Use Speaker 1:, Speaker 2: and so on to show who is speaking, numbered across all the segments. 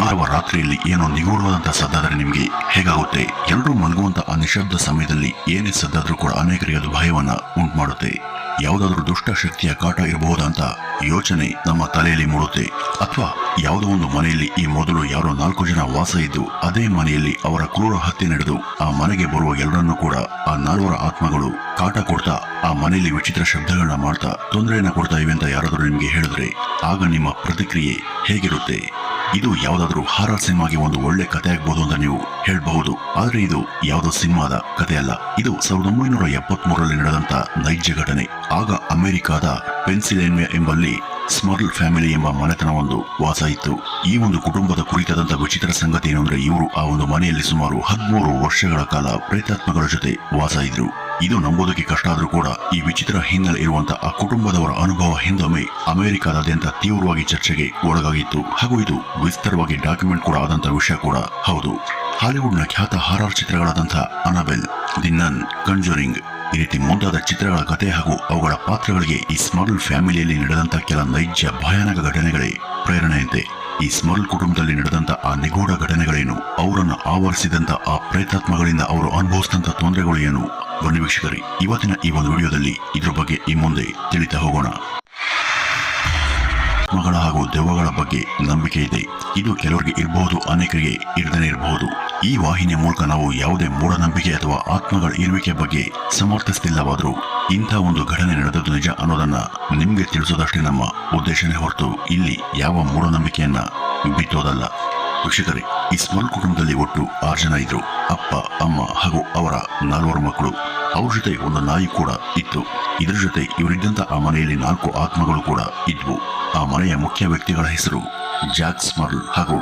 Speaker 1: ಹೀಗಿರುವ ರಾತ್ರಿಯಲ್ಲಿ ಏನೋ ನಿಗೂಢವಾದಂತಹ ಸದ್ದಾದರೆ ನಿಮಗೆ ಹೇಗಾಗುತ್ತೆ? ಎಲ್ಲರೂ ಮಲಗುವಂತ ಆ ನಿಶಬ್ದ ಸಮಯದಲ್ಲಿ ಏನೇ ಸದ್ದಾದ್ರೂ ಕೂಡ ಅನೇಕರಿಗೆ ಅದು ಭಯವನ್ನ ಉಂಟು ಮಾಡುತ್ತೆ. ಯಾವುದಾದ್ರೂ ದುಷ್ಟ ಶಕ್ತಿಯ ಕಾಟ ಇರಬಹುದಾ ಅಂತ ಯೋಚನೆ ನಮ್ಮ ತಲೆಯಲ್ಲಿ ಮೂಡುತ್ತೆ. ಅಥವಾ ಯಾವುದೋ ಒಂದು ಮನೆಯಲ್ಲಿ ಈ ಮೊದಲು ಯಾರೋ 4 ಜನ ವಾಸ ಇದ್ದು ಅದೇ ಮನೆಯಲ್ಲಿ ಅವರ ಕ್ರೂರ ಹತ್ಯೆ ನಡೆದು ಆ ಮನೆಗೆ ಬರುವ ಎಲ್ಲರನ್ನೂ ಕೂಡ ಆ 4 ಆತ್ಮಗಳು ಕಾಟ ಕೊಡ್ತಾ ಆ ಮನೆಯಲ್ಲಿ ವಿಚಿತ್ರ ಶಬ್ದಗಳನ್ನ ಮಾಡ್ತಾ ತೊಂದರೆಯನ್ನ ಕೊಡ್ತಾ ಇವೆ ಅಂತ ಯಾರಾದರೂ ನಿಮ್ಗೆ ಹೇಳಿದ್ರೆ ಆಗ ನಿಮ್ಮ ಪ್ರತಿಕ್ರಿಯೆ ಹೇಗಿರುತ್ತೆ? ಇದು ಯಾವುದಾದ್ರೂ ಹಾರರ್ ಸಿನಿಮಾಗೆ ಒಂದು ಒಳ್ಳೆ ಕಥೆ ಆಗ್ಬಹುದು ಅಂತ ನೀವು ಹೇಳಬಹುದು. ಆದ್ರೆ ಇದು ಯಾವುದೋ ಸಿನಿಮಾದ ಕಥೆ ಅಲ್ಲ. ಇದು 1973ರಲ್ಲಿ ನಡೆದಂತ ನೈಜ ಘಟನೆ. ಆಗ ಅಮೆರಿಕಾದ ಪೆನ್ಸಿಲ್ವೇನಿಯಾ ಎಂಬಲ್ಲಿ ಸ್ಮರ್ಲ್ ಫ್ಯಾಮಿಲಿ ಎಂಬ ಮನೆತನ ಒಂದು ವಾಸ ಇತ್ತು. ಈ ಒಂದು ಕುಟುಂಬದ ಕುರಿತಾದಂತ ವಿಚಿತ್ರ ಸಂಗತಿ ಏನು ಅಂದ್ರೆ, ಇವರು ಆ ಒಂದು ಮನೆಯಲ್ಲಿ ಸುಮಾರು 13 ವರ್ಷಗಳ ಕಾಲ ಪ್ರೇತಾತ್ಮಗಳ ಜೊತೆ ವಾಸ ಇದ್ರು. ಇದು ನಂಬೋದಕ್ಕೆ ಕಷ್ಟ ಆದ್ರೂ ಕೂಡ ಈ ವಿಚಿತ್ರ ಹಿನ್ನೆಲೆ ಇರುವಂತ ಆ ಕುಟುಂಬದವರ ಅನುಭವ ಹಿಂದೊಮ್ಮೆ ಅಮೆರಿಕಾದಾದ್ಯಂತ ತೀವ್ರವಾಗಿ ಚರ್ಚೆಗೆ ಒಳಗಾಗಿತ್ತು. ಹಾಗೂ ಇದು ವಿಸ್ತಾರವಾಗಿ ಡಾಕ್ಯುಮೆಂಟ್ ಕೂಡ ಆದಂತ ವಿಷಯ ಕೂಡ ಹೌದು. ಹಾಲಿವುಡ್ನ ಖ್ಯಾತ ಹಾರರ್ ಚಿತ್ರಗಳಾದಂತಹ ಅನಬೆಲ್, ದಿ ನನ್, ಕಂಜೂರಿಂಗ್ ಈ ರೀತಿ ಮುಂತಾದ ಚಿತ್ರಗಳ ಕಥೆ ಹಾಗೂ ಅವುಗಳ ಪಾತ್ರಗಳಿಗೆ ಈ ಸ್ಮರ್ಲ್ ಫ್ಯಾಮಿಲಿಯಲ್ಲಿ ನಡೆದಂತ ಕೆಲ ನೈಜ ಭಯಾನಕ ಘಟನೆಗಳೇ ಪ್ರೇರಣೆಯಂತೆ. ಈ ಸ್ಮರ್ಲ್ ಕುಟುಂಬದಲ್ಲಿ ನಡೆದಂತ ಆ ನಿಗೂಢ ಘಟನೆಗಳೇನು, ಅವರನ್ನು ಆವರಿಸಿದಂತ ಆ ಪ್ರೇತಾತ್ಮಗಳಿಂದ ಅವರು ಅನುಭವಿಸಿದಂತ ತೊಂದರೆಗಳು ಏನು? ಬನ್ನಿ ವೀಕ್ಷಕರೇ, ಇವತ್ತಿನ ಈ ಒಂದು ವಿಡಿಯೋದಲ್ಲಿ ಇದ್ರ ಬಗ್ಗೆ ಈ ಮುಂದೆ ತಿಳಿತಾ ಹೋಗೋಣ. ಆತ್ಮಗಳ ಹಾಗೂ ದೆವ್ವಗಳ ಬಗ್ಗೆ ನಂಬಿಕೆ ಇದೆ. ಇದು ಕೆಲವರಿಗೆ ಇರಬಹುದು, ಅನೇಕರಿಗೆ ಇರದೇ ಇರಬಹುದು. ಈ ವಾಹಿನಿಯ ಮೂಲಕ ನಾವು ಯಾವುದೇ ಮೂಢನಂಬಿಕೆ ಅಥವಾ ಆತ್ಮಗಳ ಇರುವಿಕೆ ಬಗ್ಗೆ ಸಮರ್ಥಿಸುತ್ತಿಲ್ಲವಾದರೂ ಇಂಥ ಒಂದು ಘಟನೆ ನಡೆದದ್ದು ನಿಜ ಅನ್ನೋದನ್ನ ನಿಮ್ಗೆ ತಿಳಿಸೋದಷ್ಟೇ ನಮ್ಮ ಉದ್ದೇಶನೇ ಹೊರತು ಇಲ್ಲಿ ಯಾವ ಮೂಢನಂಬಿಕೆಯನ್ನ ಬಿತ್ತೋದಲ್ಲ. ವೀಕ್ಷಕರೇ, ಈ ಸ್ಮರ್ಲ್ ಕುಟುಂಬದಲ್ಲಿ ಒಟ್ಟು 6 ಜನ ಇದ್ರು. ಅಪ್ಪ, ಅಮ್ಮ ಹಾಗೂ ಅವರ 4 ಮಕ್ಕಳು. ಅವ್ರ ಜೊತೆ ಒಂದು ನಾಯಿ ಕೂಡ ಇತ್ತು. ಇದ್ರ ಜೊತೆ ಇವರಿದ್ದಂತ ಆ ಮನೆಯಲ್ಲಿ 4 ಆತ್ಮಗಳು ಕೂಡ ಇದ್ವು. ಆ ಮನೆಯ ಮುಖ್ಯ ವ್ಯಕ್ತಿಗಳ ಹೆಸರು ಜಾಕ್ ಸ್ಮರ್ಲ್ ಹಾಗೂ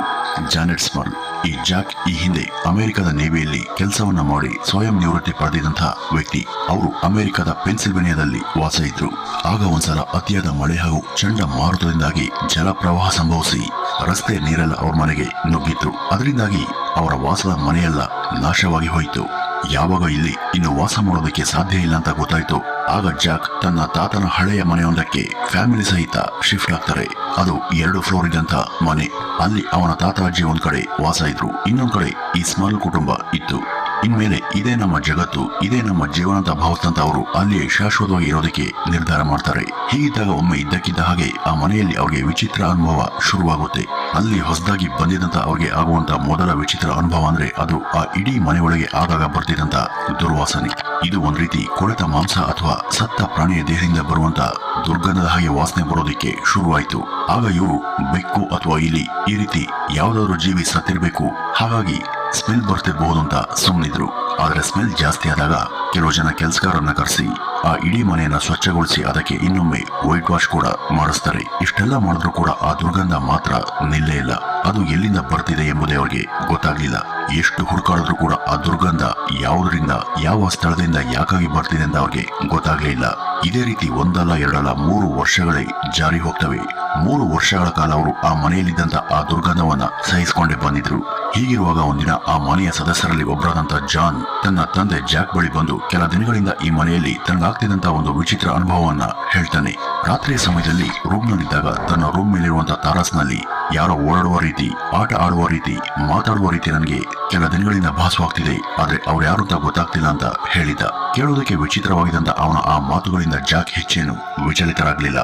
Speaker 1: ಜಾನೆಟ್ ಸ್ಮರ್ಲ್. ಈ ಜಾಕ್ ಈ ಹಿಂದೆ ಅಮೆರಿಕದ ನೇವಿಯಲ್ಲಿ ಕೆಲಸವನ್ನ ಮಾಡಿ ಸ್ವಯಂ ನಿವೃತ್ತಿ ಪಡೆದಿದ್ದಂತಹ ವ್ಯಕ್ತಿ. ಅವರು ಅಮೆರಿಕದ ಪೆನ್ಸಿಲ್ವೇನಿಯಾದಲ್ಲಿ ವಾಸ ಇದ್ರು. ಆಗ ಒಂದ್ಸಲ ಅತಿಯಾದ ಮಳೆ ಹಾಗೂ ಚಂಡಮಾರುತದಿಂದಾಗಿ ಜಲಪ್ರವಾಹ ಸಂಭವಿಸಿ ರಸ್ತೆ ನೀರೆಲ್ಲ ಅವ್ರ ಮನೆಗೆ ನುಗ್ಗಿತ್ತು. ಅದರಿಂದಾಗಿ ಅವರ ವಾಸದ ಮನೆಯೆಲ್ಲ ನಾಶವಾಗಿ ಹೋಯಿತು. ಯಾವಾಗ ಇಲ್ಲಿ ಇನ್ನು ವಾಸ ಮಾಡೋದಕ್ಕೆ ಸಾಧ್ಯ ಇಲ್ಲ ಅಂತ ಗೊತ್ತಾಯ್ತು, ಆಗ ಜಾಕ್ ತನ್ನ ತಾತನ ಹಳೆಯ ಮನೆಯೊಂದಕ್ಕೆ ಫ್ಯಾಮಿಲಿ ಸಹಿತ ಶಿಫ್ಟ್ ಆಗ್ತಾರೆ. ಅದು 2 ಫ್ಲೋರ್ ಇದ್ದಂತ ಮನೆ. ಅಲ್ಲಿ ಅವನ ತಾತ ಅಜ್ಜಿ ಒಂದ್ ಕಡೆ ವಾಸ ಇದ್ರು, ಇನ್ನೊಂದ್ ಕಡೆ ಈ ಸ್ಮರ್ಲ್ ಕುಟುಂಬ ಇತ್ತು. ಇನ್ಮೇಲೆ ಇದೇ ನಮ್ಮ ಜಗತ್ತು, ಇದೇ ನಮ್ಮ ಜೀವನ ಅಂತ ಭಾವಿಸಿದಂತ ಅವರು ಅಲ್ಲಿಯೇ ಶಾಶ್ವತವಾಗಿ ಇರೋದಕ್ಕೆ ನಿರ್ಧಾರ ಮಾಡ್ತಾರೆ. ಹೀಗಿದ್ದಾಗ ಒಮ್ಮೆ ಇದ್ದಕ್ಕಿದ್ದ ಹಾಗೆ ಆ ಮನೆಯಲ್ಲಿ ಅವ್ರಿಗೆ ವಿಚಿತ್ರ ಅನುಭವ ಶುರುವಾಗುತ್ತೆ. ಅಲ್ಲಿ ಹೊಸದಾಗಿ ಬಂದಿದ್ದಂತ ಅವ್ರಿಗೆ ಆಗುವಂತ ಮೊದಲ ವಿಚಿತ್ರ ಅನುಭವ ಅಂದ್ರೆ ಅದು ಆ ಇಡೀ ಮನೆಯೊಳಗೆ ಆಗಾಗ ಬರ್ತಿದ್ದಂತ ದುರ್ವಾಸನೆ. ಇದು ಒಂದ್ ರೀತಿ ಕೊಳೆತ ಮಾಂಸ ಅಥವಾ ಸತ್ತ ಪ್ರಾಣಿಯ ದೇಹದಿಂದ ಬರುವಂತ ದುರ್ಗಂಧದ ಹಾಗೆ ವಾಸನೆ ಬರೋದಕ್ಕೆ ಶುರುವಾಯ್ತು. ಆಗ ಇವರು ಬೆಕ್ಕು ಅಥವಾ ಇಲಿ ಈ ರೀತಿ ಯಾವ್ದಾದ್ರು ಜೀವಿ ಸತ್ತಿರ್ಬೇಕು, ಹಾಗಾಗಿ ಸ್ಮೆಲ್ ಬರ್ತಿರಬಹುದು ಅಂತ ಸುಮ್ಮನಿದ್ರು. ಆದ್ರೆ ಸ್ಮೆಲ್ ಜಾಸ್ತಿ ಆದಾಗ ಕೆಲವು ಜನ ಕೆಲಸಗಾರರನ್ನ ಕರೆಸಿ ಆ ಇಡೀ ಮನೆಯನ್ನ ಸ್ವಚ್ಛಗೊಳಿಸಿ ಅದಕ್ಕೆ ಇನ್ನೊಮ್ಮೆ ವೈಟ್ ವಾಶ್ ಕೂಡ ಮಾಡಿಸ್ತಾರೆ. ಇಷ್ಟೆಲ್ಲ ಮಾಡಿದ್ರು ಕೂಡ ಆ ದುರ್ಗಂಧ ಮಾತ್ರ ನಿಲ್ಲೇ ಇಲ್ಲ. ಅದು ಎಲ್ಲಿಂದ ಬರ್ತಿದೆ ಎಂಬುದೇ ಅವ್ರಿಗೆ ಗೊತ್ತಾಗ್ಲಿಲ್ಲ. ಎಷ್ಟು ಹುಡುಕಾಡಿದ್ರು ಕೂಡ ಆ ದುರ್ಗಂಧ ಯಾವುದರಿಂದ, ಯಾವ ಸ್ಥಳದಿಂದ, ಯಾಕಾಗಿ ಬರ್ತಿದೆ ಅಂತ ಅವ್ರಿಗೆ ಗೊತ್ತಾಗ್ಲೇ ಇಲ್ಲ. ಇದೇ ರೀತಿ ಒಂದಲ್ಲ ಎರಡಲ್ಲ 3 ವರ್ಷಗಳೇ ಜಾರಿ ಹೋಗ್ತವೆ. 3 ವರ್ಷಗಳ ಕಾಲ ಅವರು ಆ ಮನೆಯಲ್ಲಿದ್ದಂತ ಆ ದುರ್ಗಂಧವನ್ನ ಸಹಿಸಿಕೊಂಡೇ ಬಂದಿದ್ರು. ಹೀಗಿರುವಾಗ ಒಂದಿನ ಆ ಮನೆಯ ಸದಸ್ಯರಲ್ಲಿ ಒಬ್ಬರಾದಂತ ಜಾನ್ ತನ್ನ ತಂದೆ ಜಾಕ್ ಬಳಿ ಬಂದು ಕೆಲ ದಿನಗಳಿಂದ ಈ ಮನೆಯಲ್ಲಿ ತನಗಾಗ್ತಿದ್ದಂತ ಒಂದು ವಿಚಿತ್ರ ಅನುಭವವನ್ನ ಹೇಳ್ತಾನೆ. ರಾತ್ರಿಯ ಸಮಯದಲ್ಲಿ ರೂಮ್ ನಲ್ಲಿದ್ದಾಗ ತನ್ನ ರೂಮ್ ಮೇಲಿರುವಂತ ತಾರಸ್ನಲ್ಲಿ ಯಾರೋ ಓಡಾಡುವ ರೀತಿ, ಆಟ ಆಡುವ ರೀತಿ, ಮಾತಾಡುವ ರೀತಿ ನನಗೆ ಕೆಲ ದಿನಗಳಿಂದ ಭಾಸವಾಗ್ತಿದೆ, ಆದ್ರೆ ಅವ್ರು ಯಾರು ಅಂತ ಗೊತ್ತಾಗ್ತಿಲ್ಲ ಅಂತ ಹೇಳಿದ್ದ. ಕೇಳೋದಕ್ಕೆ ವಿಚಿತ್ರವಾಗಿದ್ದಂತ ಅವನ ಆ ಮಾತುಗಳಿಂದ ಜಾಕ್ ಹೆಚ್ಚೇನು ವಿಚಲಿತರಾಗ್ಲಿಲ್ಲ.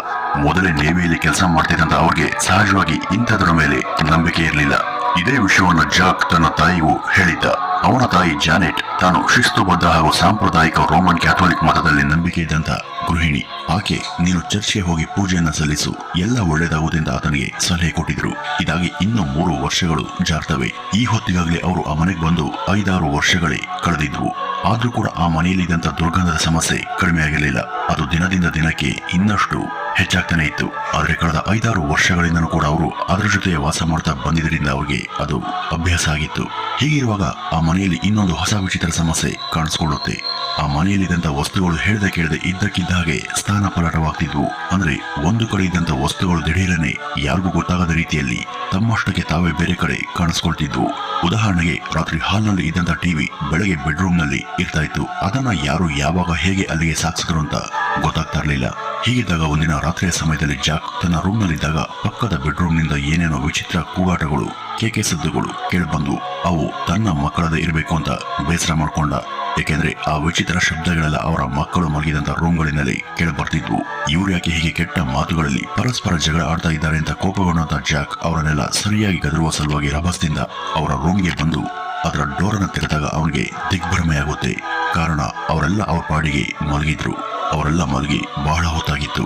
Speaker 1: ಮೊದಲೇ ನೇವಿಯಲ್ಲಿ ಕೆಲಸ ಮಾಡ್ತಿದ್ದಂತ ಅವ್ರಿಗೆ ಸಹಜವಾಗಿ ಇಂಥದ್ರ ಮೇಲೆ ನಂಬಿಕೆ ಇರಲಿಲ್ಲ. ಇದೇ ವಿಷಯವನ್ನು ಜಾಕ್ ತನ್ನ ತಾಯಿಗೂ ಹೇಳಿದ್ದ. ಅವನ ತಾಯಿ ಜಾನೆಟ್ ತಾನು ಶಿಸ್ತುಬದ್ಧ ಹಾಗೂ ಸಾಂಪ್ರದಾಯಿಕ ರೋಮನ್ ಕ್ಯಾಥೋಲಿಕ್ ಮತದಲ್ಲಿ ನಂಬಿಕೆ ಇದ್ದಂತ ಗೃಹಿಣಿ. ಆಕೆ ನೀನು ಚರ್ಚ್ಗೆ ಹೋಗಿ ಪೂಜೆಯನ್ನ ಸಲ್ಲಿಸು, ಎಲ್ಲ ಒಳ್ಳೇದಾಗುವುದೆಂದು ಆತನಿಗೆ ಸಲಹೆ ಕೊಟ್ಟಿದ್ರು. ಇದಾಗಿ ಇನ್ನು 3 ವರ್ಷಗಳು ಜಾರ್ತವೆ. ಈ ಹೊತ್ತಿಗಾಗಲೇ ಅವರು ಆ ಮನೆಗೆ ಬಂದು 5-6 ವರ್ಷಗಳೇ ಕಳೆದಿದ್ವು. ಆದ್ರೂ ಕೂಡ ಆ ಮನೆಯಲ್ಲಿದ್ದಂತ ದುರ್ಗಂಧದ ಸಮಸ್ಯೆ ಕಡಿಮೆ ಆಗಿರಲಿಲ್ಲ. ಅದು ದಿನದಿಂದ ದಿನಕ್ಕೆ ಇನ್ನಷ್ಟು ಹೆಚ್ಚಾಗ್ತಾನೆ ಇತ್ತು. ಆದ್ರೆ ಕಳೆದ 5-6 ವರ್ಷಗಳಿಂದನೂ ಕೂಡ ಅವರು ಅದರ ಜೊತೆ ವಾಸ ಮಾಡ್ತಾ ಬಂದಿದ್ದರಿಂದ ಅವ್ರಿಗೆ ಅದು ಅಭ್ಯಾಸ ಆಗಿತ್ತು. ಹೀಗಿರುವಾಗ ಆ ಮನೆಯಲ್ಲಿ ಇನ್ನೊಂದು ಹೊಸ ವಿಚಿತ್ರ ಸಮಸ್ಯೆ ಕಾಣಿಸ್ಕೊಳ್ಳುತ್ತೆ. ಆ ಮನೆಯಲ್ಲಿದ್ದಂತ ವಸ್ತುಗಳು ಹೇಳ್ದೆ ಕೇಳದೆ ಇದ್ದಕ್ಕಿದ್ದ ಹಾಗೆ ಸ್ಥಾನ ಪಲಾಟವಾಗ್ತಿದ್ವು. ಅಂದ್ರೆ ಒಂದು ಕಡೆ ಇದ್ದಂತ ವಸ್ತುಗಳು ದಿಢೀರನೆ ಯಾರಿಗೂ ಗೊತ್ತಾಗದ ರೀತಿಯಲ್ಲಿ ತಮ್ಮಷ್ಟಕ್ಕೆ ತಾವೇ ಬೇರೆ ಕಡೆ ಕಾಣಿಸ್ಕೊಳ್ತಿದ್ವು. ಉದಾಹರಣೆಗೆ ರಾತ್ರಿ ಹಾಲ್ನಲ್ಲಿ ಇದ್ದಂತ ಟಿವಿ ಬೆಳಗ್ಗೆ ಬೆಡ್ರೂಮ್ ನಲ್ಲಿ ಇರ್ತಾ ಇತ್ತು. ಅದನ್ನ ಯಾರು ಯಾವಾಗ ಹೇಗೆ ಅಲ್ಲಿಗೆ ಸಾಗಿಸಿದ್ರು ಅಂತ ಗೊತ್ತಾಗ್ತಾ ಇರ್ಲಿಲ್ಲ. ಹೀಗಿದ್ದಾಗ ಒಂದಿನ ರಾತ್ರಿಯ ಸಮಯದಲ್ಲಿ ಜಾಕ್ ತನ್ನ ರೂಮ್ನಲ್ಲಿದ್ದಾಗ ಪಕ್ಕದ ಬೆಡ್ರೂಮ್ನಿಂದ ಏನೇನೋ ವಿಚಿತ್ರ ಕೂಗಾಟಗಳು, ಕೇಕೆ ಸದ್ದುಗಳು ಕೇಳಿಬಂದು ಅವು ತನ್ನ ಮಕ್ಕಳದೇ ಇರಬೇಕು ಅಂತ ಬೇಸರ ಮಾಡ್ಕೊಂಡ. ಏಕೆಂದ್ರೆ ಆ ವಿಚಿತ್ರ ಶಬ್ದಗಳೆಲ್ಲ ಅವರ ಮಕ್ಕಳು ಮಲಗಿದಂತ ರೂಮ್ಗಳಿನಲ್ಲಿ ಕೇಳಿಬರ್ತಿದ್ವು. ಇವ್ರು ಯಾಕೆ ಹೀಗೆ ಕೆಟ್ಟ ಮಾತುಗಳಲ್ಲಿ ಪರಸ್ಪರ ಜಗಳ ಆಡ್ತಾ ಇದ್ದಾರೆ ಅಂತ ಕೋಪಗೊಂಡಂತ ಜಾಕ್ ಅವರನ್ನೆಲ್ಲ ಸರಿಯಾಗಿ ಗದರುವ ಸಲುವಾಗಿ ರಭಸದಿಂದ ಅವರ ರೂಮ್ಗೆ ಬಂದು ಅದರ ಡೋರನ್ನು ತೆರೆದಾಗ ಅವನಿಗೆ ದಿಗ್ಭ್ರಮೆಯಾಗುತ್ತೆ. ಕಾರಣ ಅವರೆಲ್ಲ ಅವ್ರ ಪಾಡಿಗೆ ಮಲಗಿದ್ರು. ಅವರೆಲ್ಲ ಮಲಗಿ ಬಹಳ ಹೊತ್ತಾಗಿತ್ತು.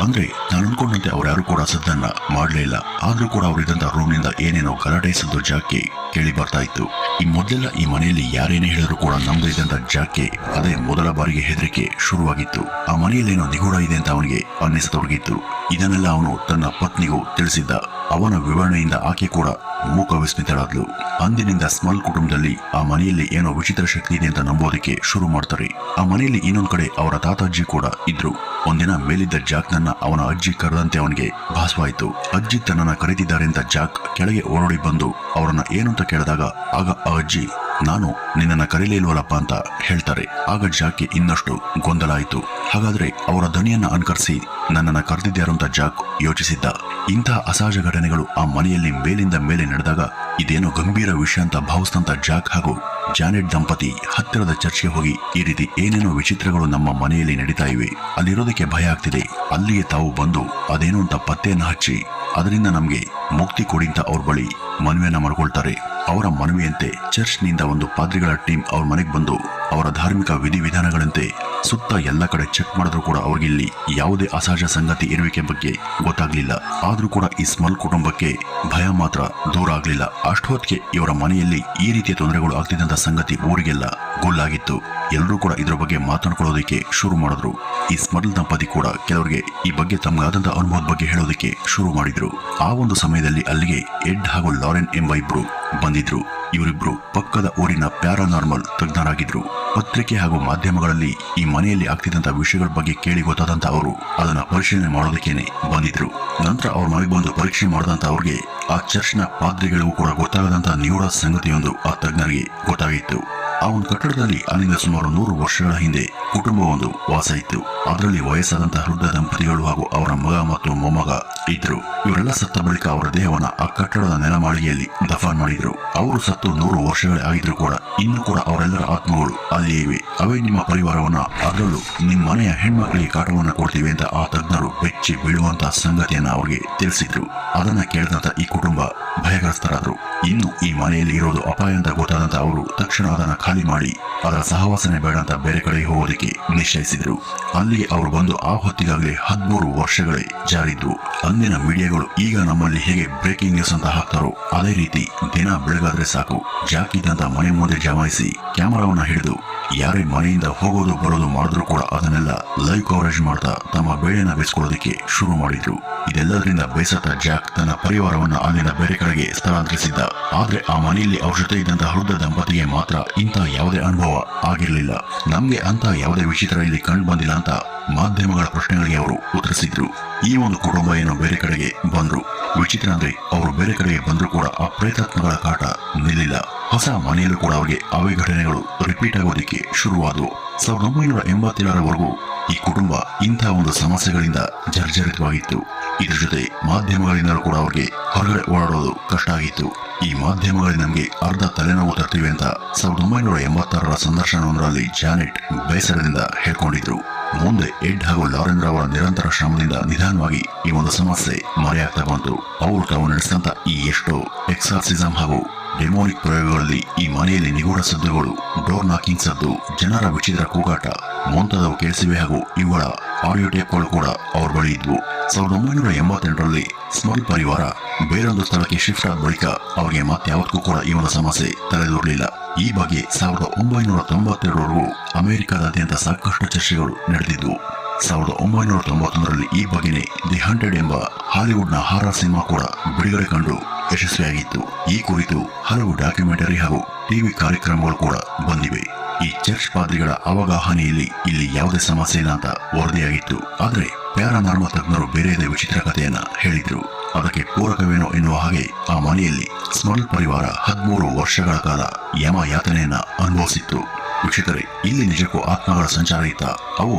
Speaker 1: ಅಂದ್ರೆ ನಾನು ಅನ್ಕೊಂಡಂತೆ ಅವ್ರ್ಯಾರು ಕೂಡ ಸದ್ದನ್ನ ಮಾಡ್ಲೇ ಇಲ್ಲ. ಆದ್ರೂ ಕೂಡ ಅವರಿದ್ದಂತ ರೂಮ್ನಿಂದ ಏನೇನೋ ಗಲಾಟೆ ಸದ್ದು ಜಾಕ್ಗೆ ಕೇಳಿ ಬರ್ತಾ ಇತ್ತು. ಈ ಮೊದಲೆಲ್ಲ ಈ ಮನೆಯಲ್ಲಿ ಯಾರೇನೇ ಹೇಳಿದ್ರು ಕೂಡ ನಮ್ದು ಇದ್ದಂತ ಜಾಕ್ಗೆ ಅದೇ ಮೊದಲ ಬಾರಿಗೆ ಹೆದರಿಕೆ ಶುರುವಾಗಿತ್ತು. ಆ ಮನೆಯಲ್ಲೇನೋ ನಿಗೂಢ ಇದೆ ಅಂತ ಅವನಿಗೆ ಅನ್ನಿಸತೊಡಗಿತ್ತು. ಇದನ್ನೆಲ್ಲ ಅವನು ತನ್ನ ಪತ್ನಿಗೂ ತಿಳಿಸಿದ್ದ. ಅವನ ವಿವರಣೆಯಿಂದ ಆಕೆ ಕೂಡ ಮೂಕ ವಿಸ್ಮಿತಳಾದ್ಲು. ಅಂದಿನಿಂದ ಸ್ಮಲ್ ಕುಟುಂಬದಲ್ಲಿ ಆ ಮನೆಯಲ್ಲಿ ಏನೋ ವಿಚಿತ್ರ ಶಕ್ತಿ ಇದೆ ಅಂತ ನಂಬೋದಕ್ಕೆ ಶುರು ಮಾಡ್ತಾರೆ. ಆ ಮನೆಯಲ್ಲಿ ಇನ್ನೊಂದ್ ಕಡೆ ಅವರ ತಾತಾಜ್ಜಿ ಕೂಡ ಇದ್ರು. ಒಂದಿನ ಮೇಲಿದ್ದ ಜಾಕ್ ನನ್ನ ಅವನ ಅಜ್ಜಿ ಕರೆದಂತೆ ಅವನಿಗೆ ಭಾಸವಾಯಿತು. ಅಜ್ಜಿ ತನ್ನನ್ನ ಕರೀತಿದ್ದಾರೆ ಅಂತ ಜಾಕ್ ಕೆಳಗೆ ಓಡೋಡಿ ಬಂದು ಅವರನ್ನ ಏನು ಅಂತ ಕೇಳಿದಾಗ ಆಗ ಆ ಅಜ್ಜಿ ನಾನು ನಿನ್ನನ್ನ ಕರೀಲೇ ಇಲ್ವಲ್ಲಪ್ಪ ಅಂತ ಹೇಳ್ತಾರೆ. ಆಗ ಜಾಕ್ಗೆ ಇನ್ನಷ್ಟು ಗೊಂದಲ ಆಯಿತು. ಹಾಗಾದ್ರೆ ಅವರ ಧ್ವನಿಯನ್ನ ಅನುಕರಿಸಿ ನನ್ನನ್ನ ಕರೆದಿದ್ಯಾರು ಅಂತ ಜಾಕ್ ಯೋಚಿಸಿದ್ದ. ಇಂತಹ ಅಸಹಜ ಘಟನೆಗಳು ಆ ಮನೆಯಲ್ಲಿ ಮೇಲಿಂದ ಮೇಲೆ ನಡೆದಾಗ ಇದೇನೋ ಗಂಭೀರ ವಿಷಯ ಅಂತ ಭಾವಿಸಿದಂತ ಜಾಕ್ ಹಾಗೂ ಜಾನೆಟ್ ದಂಪತಿ ಹತ್ತಿರದ ಚರ್ಚ್ಗೆ ಹೋಗಿ ಈ ರೀತಿ ಏನೇನೋ ವಿಚಿತ್ರಗಳು ನಮ್ಮ ಮನೆಯಲ್ಲಿ ನಡೀತಾ ಇವೆ, ಅಲ್ಲಿರೋದಕ್ಕೆ ಭಯ ಆಗ್ತಿದೆ, ಅಲ್ಲಿಗೆ ತಾವು ಬಂದು ಅದೇನೋ ಅಂತ ಪತ್ತೆಯನ್ನ ಹಚ್ಚಿ ಅದರಿಂದ ನಮ್ಗೆ ಮುಕ್ತಿ ಕೊಡಿ ಅಂತ ಅವ್ರ ಬಳಿ ಮನವಿಯನ್ನ ಮಾಡ್ಕೊಳ್ತಾರೆ. ಅವರ ಮನವಿಯಂತೆ ಚರ್ಚ್ನಿಂದ ಒಂದು ಪಾದ್ರಿಗಳ ಟೀಮ್ ಅವ್ರ ಮನೆಗೆ ಬಂದು ಅವರ ಧಾರ್ಮಿಕ ವಿಧಿವಿಧಾನಗಳಂತೆ ಸುತ್ತ ಎಲ್ಲ ಕಡೆ ಚೆಕ್ ಮಾಡಿದ್ರು ಕೂಡ ಅವ್ರಿಗಿಲ್ಲಿ ಯಾವುದೇ ಅಸಹಜ ಸಂಗತಿ ಇರುವಿಕೆ ಬಗ್ಗೆ ಗೊತ್ತಾಗ್ಲಿಲ್ಲ. ಆದ್ರೂ ಕೂಡ ಈ ಸ್ಮಲ್ ಕುಟುಂಬಕ್ಕೆ ಭಯ ಮಾತ್ರ ದೂರ ಆಗ್ಲಿಲ್ಲ. ಅಷ್ಟೊತ್ತಿಗೆ ಇವರ ಮನೆಯಲ್ಲಿ ಈ ರೀತಿಯ ತೊಂದರೆಗಳು ಆಗ್ತಿದ್ದಂತ ಸಂಗತಿ ಊರಿಗೆಲ್ಲ ಗೊಲ್ಲಾಗಿತ್ತು. ಎಲ್ಲರೂ ಕೂಡ ಇದ್ರ ಬಗ್ಗೆ ಮಾತನಾಡ್ಕೊಳ್ಳೋದಕ್ಕೆ ಶುರು ಮಾಡಿದ್ರು. ಈ ಸ್ಮಲ್ ದಂಪತಿ ಕೂಡ ಕೆಲವರಿಗೆ ಈ ಬಗ್ಗೆ ತಮಗಾದಂತ ಅನುಭವದ ಬಗ್ಗೆ ಹೇಳೋದಕ್ಕೆ ಶುರು ಮಾಡಿದ್ರು. ಆ ಒಂದು ಸಮಯದಲ್ಲಿ ಅಲ್ಲಿಗೆ ಎಡ್ ಹಾಗೂ ಲಾರೆನ್ ಎಂಬ ಇಬ್ರು ಬಂದಿದ್ರು. ಇವರಿಬ್ರು ಪಕ್ಕದ ಊರಿನ ಪ್ಯಾರಾನಾರ್ಮಲ್ ತಜ್ಞರಾಗಿದ್ರು. ಪತ್ರಿಕೆ ಹಾಗೂ ಮಾಧ್ಯಮಗಳಲ್ಲಿ ಈ ಮನೆಯಲ್ಲಿ ಆಗ್ತಿದ್ದಂತ ವಿಷಯಗಳ ಬಗ್ಗೆ ಕೇಳಿ ಗೊತ್ತಾದಂತ ಅವರು ಅದನ್ನ ಪರಿಶೀಲನೆ ಮಾಡೋದಕ್ಕೇನೆ ಬಂದಿದ್ರು. ನಂತರ ಅವ್ರ ಮನೆಗೆ ಬಂದು ಪರೀಕ್ಷೆ ಮಾಡಿದಂತ ಅವ್ರಿಗೆ ಆ ಚರ್ಚ್ನ ಪಾದ್ರಿಗಳಿಗೂ ಕೂಡ ಗೊತ್ತಾಗದಂತ ನಿಗೂಢ ಸಂಗತಿಯೊಂದು ಆ ತಜ್ಞರಿಗೆ ಗೊತ್ತಾಗಿತ್ತು. ಆ ಒಂದು ಕಟ್ಟಡದಲ್ಲಿ ಅಲ್ಲಿಂದ ಸುಮಾರು 100 ವರ್ಷಗಳ ಹಿಂದೆ ಕುಟುಂಬವೊಂದು ವಾಸ ಇತ್ತು. ಅದರಲ್ಲಿ ವಯಸ್ಸಾದಂತಹ ವೃದ್ಧ ದಂಪತಿಗಳು ಹಾಗೂ ಅವರ ಮಗ ಮತ್ತು ಮೊಮ್ಮಗ ಇದ್ರು. ಇವರೆಲ್ಲ ಸತ್ತ ಬಳಿಕ ಅವರ ದೇಹವನ್ನ ಆ ಕಟ್ಟಡದ ನೆಲಮಾಳಿಗೆಯಲ್ಲಿ ದಫಾನ್ ಮಾಡಿದ್ರು. ಅವರು ಸತ್ತು 100 ವರ್ಷಗಳೇ ಆಗಿದ್ರು ಕೂಡ ಇನ್ನೂ ಕೂಡ ಅವರೆಲ್ಲರ ಆತ್ಮಗಳು ಅಲ್ಲಿಯೇ ಇವೆ. ಅವೇ ನಿಮ್ಮ ಪರಿವಾರವನ್ನ, ಅದರಲ್ಲೂ ನಿಮ್ಮ ಮನೆಯ ಹೆಣ್ಮಕ್ಳಿಗೆ ಕಾಟವನ್ನ ಕೊಡ್ತೀವಿ ಅಂತ ಆ ತಜ್ಞರು ಬೆಚ್ಚಿ ಬೀಳುವಂತಹ ಸಂಗತಿಯನ್ನ ಅವರಿಗೆ ತಿಳಿಸಿದ್ರು. ಅದನ್ನ ಕೇಳಿದಂತ ಈ ಕುಟುಂಬ ಭಯಗ್ರಸ್ತರಾದ್ರು. ಇನ್ನು ಈ ಮನೆಯಲ್ಲಿ ಇರೋದು ಅಪಾಯ ಅಂತ ಗೊತ್ತಾದಂತ ಅವರು ತಕ್ಷಣ ಅದನ್ನ ಖಾಲಿ ಮಾಡಿ ಅದರ ಸಹವಾಸನೆ ಬೇಡ ಅಂತ ಬೇರೆ ಕಡೆ ಹೋಗೋದಕ್ಕೆ ನಿಶ್ಚಯಿಸಿದ್ರು. ಅಲ್ಲಿಗೆ ಅವರು ಬಂದು ಆ ಹೊತ್ತಿಗಾಗಲೇ 13 ವರ್ಷಗಳೇ ಜಾರಿದ್ವು. ಅಂದಿನ ಮೀಡಿಯಾಗಳು ಈಗ ನಮ್ಮಲ್ಲಿ ಹೇಗೆ ಬ್ರೇಕಿಂಗ್ ನ್ಯೂಸ್ ಅಂತ ಹಾಕ್ತಾರೋ ಅದೇ ರೀತಿ ದಿನ ಬೆಳಗಾದ್ರೆ ಸಾಕು ಜಾಕ್ ಇದ್ದಂತ ಮನೆ ಮುಂದೆ ಜಮಾಯಿಸಿ ಕ್ಯಾಮರಾವನ್ನ ಹಿಡಿದು ಯಾರೇ ಮನೆಯಿಂದ ಹೋಗೋದು ಬರೋದು ಮಾಡಿದ್ರು ಕೂಡ ಅದನ್ನೆಲ್ಲ ಲೈವ್ ಕವರೇಜ್ ಮಾಡ್ತಾ ತಮ್ಮ ಬೇಳೆನ ಬೇಯಿಸ್ಕೊಳ್ಳೋದಕ್ಕೆ ಶುರು ಮಾಡಿದ್ರು. ಇದೆಲ್ಲದರಿಂದ ಬೇಸತ್ತ ಜಾಕ್ ತನ್ನ ಪರಿವಾರವನ್ನ ಅಲ್ಲಿಂದ ಬೇರೆ ಕಡೆಗೆ ಸ್ಥಳಾಂತರಿಸಿದ್ದ. ಆದ್ರೆ ಆ ಮನೆಯಲ್ಲಿ ಅವ್ರ ಜೊತೆ ಇದ್ದಂತ ವೃದ್ಧ ದಂಪತಿಗೆ ಮಾತ್ರ ಇಂಥ ಯಾವುದೇ ಅನುಭವ ಆಗಿರಲಿಲ್ಲ. ನಮ್ಗೆ ಅಂತ ಯಾವುದೇ ವಿಚಿತ್ರ ಇಲ್ಲಿ ಕಂಡು ಬಂದಿಲ್ಲ ಅಂತ ಮಾಧ್ಯಮಗಳ ಪ್ರಶ್ನೆಗಳಿಗೆ ಅವರು ಉತ್ತರಿಸಿದ್ರು. ಈ ಒಂದು ಕುಟುಂಬ ಏನೋ ಬೇರೆ ಕಡೆಗೆ ಬಂದ್ರು. ವಿಚಿತ್ರ ಅಂದ್ರೆ ಅವರು ಬೇರೆ ಕಡೆಗೆ ಬಂದ್ರು ಕೂಡ ಆ ಪ್ರೇತಾತ್ಮಗಳ ಕಾಟ ನಿಲ್ಲಿಲ್ಲ. ಹೊಸ ಮನೆಯಲ್ಲೂ ಕೂಡ ಅವರಿಗೆ ಅವೇ ಘಟನೆಗಳು ರಿಪೀಟ್ ಆಗೋದಕ್ಕೆ ಶುರುವಾದವು. 1987ರವರೆಗೂ ಈ ಕುಟುಂಬ ಇಂತಹ ಒಂದು ಸಮಸ್ಯೆಗಳಿಂದ ಜರ್ಜರಿತವಾಗಿತ್ತು. ಇದ್ರ ಜೊತೆ ಮಾಧ್ಯಮಗಳಿಂದಲೂ ಕೂಡ ಅವ್ರಿಗೆ ಹೊರಗಡೆ ಓಡಾಡೋದು ಕಷ್ಟ ಆಗಿತ್ತು. ಈ ಮಾಧ್ಯಮಗಳಲ್ಲಿ ನಮ್ಗೆ ಅರ್ಧ ತಲೆನೋವು ತರ್ತೀವಿ ಅಂತ 1986ರ ಸಂದರ್ಶನವೊಂದರಲ್ಲಿ ಜಾನೆಟ್ ಬೇಸರದಿಂದ ಹೇಳ್ಕೊಂಡಿದ್ರು. ಮುಂದೆ ಎಡ್ ಹಾಗೂ ಲಾರೆನ್ ರವರ ನಿರಂತರ ಶ್ರಮದಿಂದ ನಿಧಾನವಾಗಿ ಈ ಒಂದು ಸಮಸ್ಯೆ ಮರೆಯಾಗ್ತಾ ಬಂತು. ಅವರು ತಾವು ನಡೆಸಿದಂತ ಈ ಎಷ್ಟೋ ಎಕ್ಸಾರ್ಸಿಸಂ ಹಾಗೂ ಡೆಮೋನಿಕ್ ಪ್ರಯೋಗಗಳಲ್ಲಿ ಈ ಮನೆಯಲ್ಲಿ ನಿಗೂಢ ಸದ್ದುಗಳು, ಡೋರ್ ನಾಕಿಂಗ್ ಸದ್ದು, ಜನರ ವಿಚಿತ್ರ ಕೂಗಾಟ ಮುಂತಾದವು ಕೇಳಿಸಿವೆ ಹಾಗೂ ಇವುಗಳ ಆಡಿಯೋ ಟೇಪ್ಗಳು ಕೂಡ ಅವ್ರ ಬಳಿ ಇದ್ವು. 1988ರಲ್ಲಿ ಸ್ಮಲ್ ಪರಿವಾರ ಬೇರೊಂದು ಸ್ಥಳಕ್ಕೆ ಶಿಫ್ಟ್ ಆದ ಬಳಿಕ ಅವರಿಗೆ ಮತ್ಯಾವತ್ತೂ ಕೂಡ ಈ ಒಂದು ಸಮಸ್ಯೆ ತಲೆದೂರಲಿಲ್ಲ. ಈ ಬಗ್ಗೆ 1992ರವರೆಗೂ ಅಮೆರಿಕದಾದ್ಯಂತ ಸಾಕಷ್ಟು ಚರ್ಚೆಗಳು ನಡೆದಿದ್ವು. 1991ರಲ್ಲಿ ಈ ಬಗೆನೇ ದಿ ಹಂಟೆಡ್ ಎಂಬ ಹಾಲಿವುಡ್ನ ಹಾರರ್ ಸಿನಿಮಾ ಕೂಡ ಬಿಡುಗಡೆ ಕಂಡು ಯಶಸ್ವಿಯಾಗಿತ್ತು. ಈ ಕುರಿತು ಹಲವು ಡಾಕ್ಯುಮೆಂಟರಿ ಹಾಗೂ ಟಿವಿ ಕಾರ್ಯಕ್ರಮಗಳು ಕೂಡ ಬಂದಿವೆ. ಈ ಚರ್ಚ್ ಪಾದ್ರಿಗಳ ಅವಗಾಹನೆಯಲ್ಲಿ ಇಲ್ಲಿ ಯಾವುದೇ ಸಮಸ್ಯೆ ಇಲ್ಲ ಅಂತ ವರದಿಯಾಗಿತ್ತು. ಆದ್ರೆ ಪ್ಯಾರಾನಾರ್ಮಲ್ ತಜ್ಞರು ಬೇರೆಯದೇ ವಿಚಿತ್ರ ಕಥೆಯನ್ನ ಹೇಳಿದ್ರು. ಅದಕ್ಕೆ ಪೂರಕವೇನೋ ಎನ್ನುವ ಹಾಗೆ ಆ ಮನೆಯಲ್ಲಿ ಸ್ಮಲ್ ಪರಿವಾರ 13 ವರ್ಷಗಳ ಕಾಲ ಯಮ ಯಾತನೆಯನ್ನ ಅನುಭವಿಸಿತ್ತು. ವೀಕ್ಷಕರೇ, ಇಲ್ಲಿ ನಿಜಕ್ಕೂ ಆತ್ಮಗಳ ಸಂಚಾರ ಇತ್ತ. ಅವು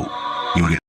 Speaker 1: ಇವರಿಗೆ